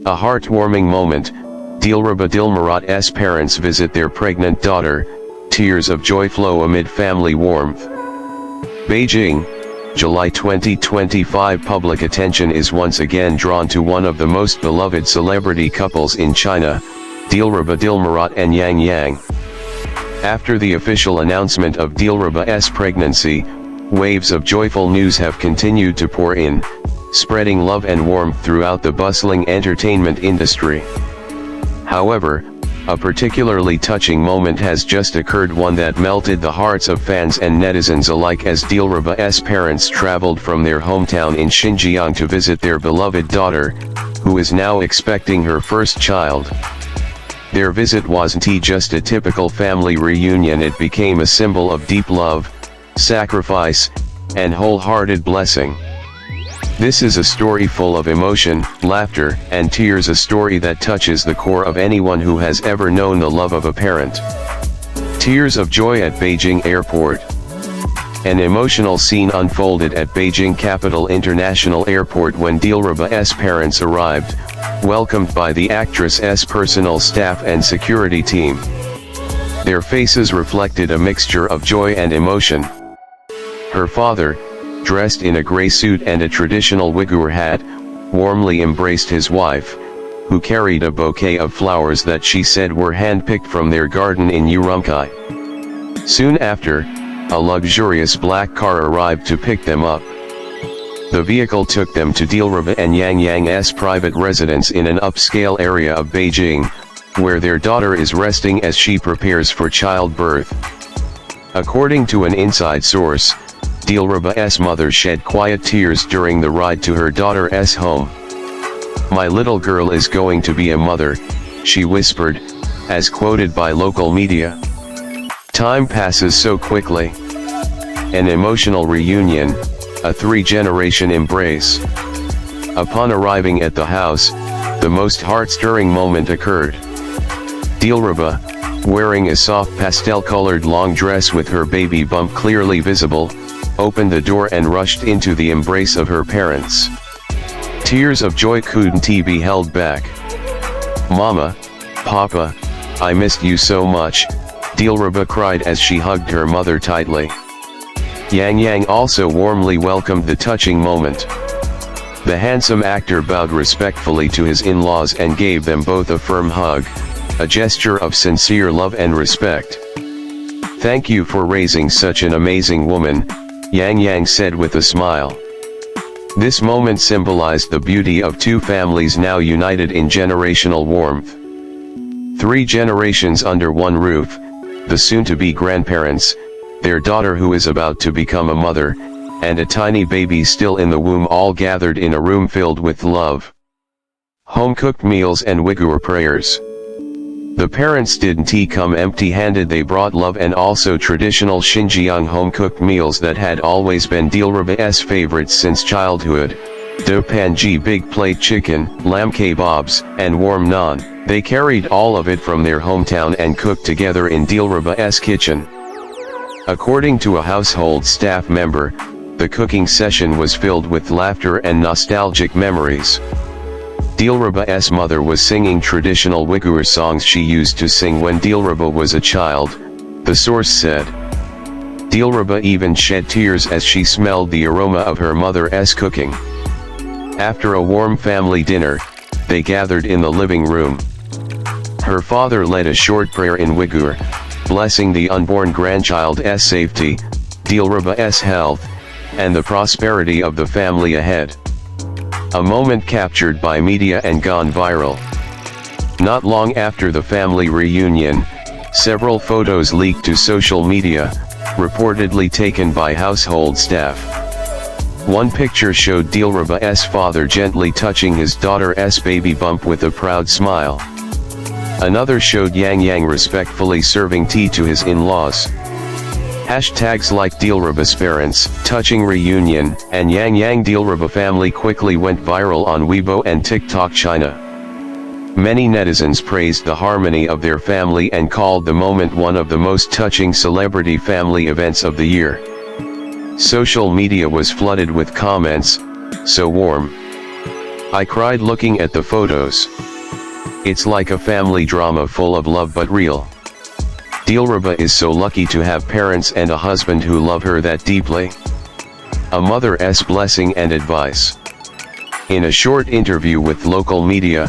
A heartwarming moment, Dilraba Dilmurat's parents visit their pregnant daughter, tears of joy flow amid family warmth. Beijing, July 2025. Public attention is once again drawn to one of the most beloved celebrity couples in China, Dilraba Dilmurat and Yang Yang. After the official announcement of Dilraba's pregnancy, waves of joyful news have continued to pour in, spreading love and warmth throughout the bustling entertainment industry. However, a particularly touching moment has just occurred, one that melted the hearts of fans and netizens alike, as Dilraba's parents traveled from their hometown in Xinjiang to visit their beloved daughter, who is now expecting her first child. Their visit wasn't just a typical family reunion, it became a symbol of deep love, sacrifice, and wholehearted blessing. This is a story full of emotion, laughter, and tears, a story that touches the core of anyone who has ever known the love of a parent. Tears of joy at Beijing Airport. An emotional scene unfolded at Beijing Capital International Airport when Dilraba's parents arrived, welcomed by the actress's personal staff and security team. Their faces reflected a mixture of joy and emotion. Her father, dressed in a gray suit and a traditional Uyghur hat, warmly embraced his wife, who carried a bouquet of flowers that she said were hand-picked from their garden in Urumqi. Soon after, a luxurious black car arrived to pick them up. The vehicle took them to Dilraba and Yang Yang's private residence in an upscale area of Beijing, where their daughter is resting as she prepares for childbirth. According to an inside source, Dilraba's mother shed quiet tears during the ride to her daughter's home. "My little girl is going to be a mother," she whispered, as quoted by local media. Time passes so quickly. An emotional reunion, a three-generation embrace. Upon arriving at the house, the most heart-stirring moment occurred. Dilraba, wearing a soft pastel-colored long dress with her baby bump clearly visible, opened the door and rushed into the embrace of her parents. Tears of joy couldn't be held back. "Mama, Papa, I missed you so much," Dilraba cried as she hugged her mother tightly. Yang Yang also warmly welcomed the touching moment. The handsome actor bowed respectfully to his in-laws and gave them both a firm hug, a gesture of sincere love and respect. "Thank you for raising such an amazing woman," Yang Yang said with a smile. This moment symbolized the beauty of two families now united in generational warmth. 3 generations under one roof, the soon-to-be grandparents, their daughter who is about to become a mother, and a tiny baby still in the womb, all gathered in a room filled with love. Home-cooked meals and Uyghur prayers. The parents didn't come empty-handed, they brought love and also traditional Xinjiang home-cooked meals that had always been Dilraba's favorites since childhood. Do panji, big plate chicken, lamb kebabs, and warm naan. They carried all of it from their hometown and cooked together in Dilraba's kitchen. According to a household staff member, the cooking session was filled with laughter and nostalgic memories. Dilraba's mother was singing traditional Uyghur songs she used to sing when Dilraba was a child, the source said. Dilraba even shed tears as she smelled the aroma of her mother's cooking. After a warm family dinner, they gathered in the living room. Her father led a short prayer in Uyghur, blessing the unborn grandchild's safety, Dilraba's health, and the prosperity of the family ahead. A moment captured by media and gone viral. Not long after the family reunion, several photos leaked to social media, reportedly taken by household staff. One picture showed Dilraba's father gently touching his daughter's baby bump with a proud smile. Another showed Yang Yang respectfully serving tea to his in-laws. Hashtags like Dilraba's parents, touching reunion, and Yang Yang Dilraba family quickly went viral on Weibo and TikTok China. Many netizens praised the harmony of their family and called the moment one of the most touching celebrity family events of the year. Social media was flooded with comments, "So warm. I cried looking at the photos. It's like a family drama full of love but real. Dilraba is so lucky to have parents and a husband who love her that deeply. A mother's blessing and advice. In a short interview with local media,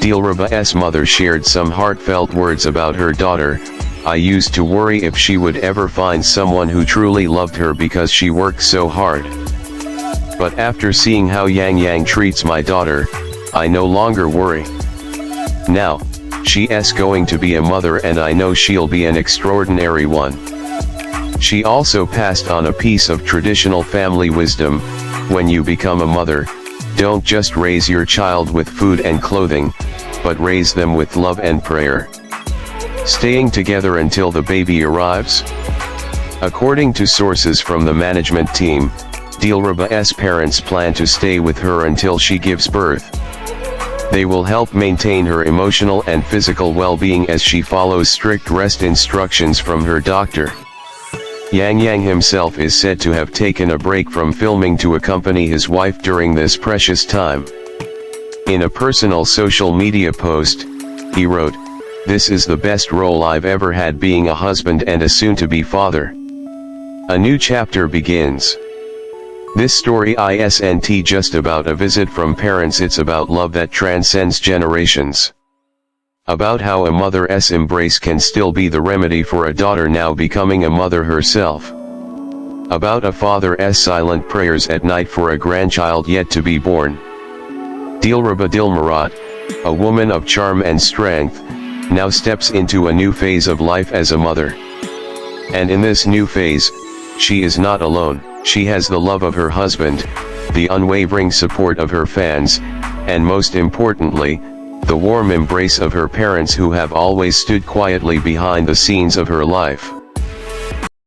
Dilraba's mother shared some heartfelt words about her daughter. I used to worry if she would ever find someone who truly loved her because she worked so hard. But after seeing how Yang treats my daughter, I no longer worry. Now, she's going to be a mother and I know she'll be an extraordinary one. She also passed on a piece of traditional family wisdom: when you become a mother, don't just raise your child with food and clothing, but raise them with love and prayer. Staying together until the baby arrives? According to sources from the management team, Dilraba's parents plan to stay with her until she gives birth. They will help maintain her emotional and physical well-being as she follows strict rest instructions from her doctor. Yang himself is said to have taken a break from filming to accompany his wife during this precious time. In a personal social media post, he wrote, "This is the best role I've ever had, being a husband and a soon-to-be father. A new chapter begins. This story isn't just about a visit from parents, it's about love that transcends generations. About how a mother's embrace can still be the remedy for a daughter now becoming a mother herself. About a father's silent prayers at night for a grandchild yet to be born." Dilraba Dilmurat, a woman of charm and strength, now steps into a new phase of life as a mother. And in this new phase, she is not alone. She has the love of her husband, the unwavering support of her fans, and most importantly, the warm embrace of her parents who have always stood quietly behind the scenes of her life.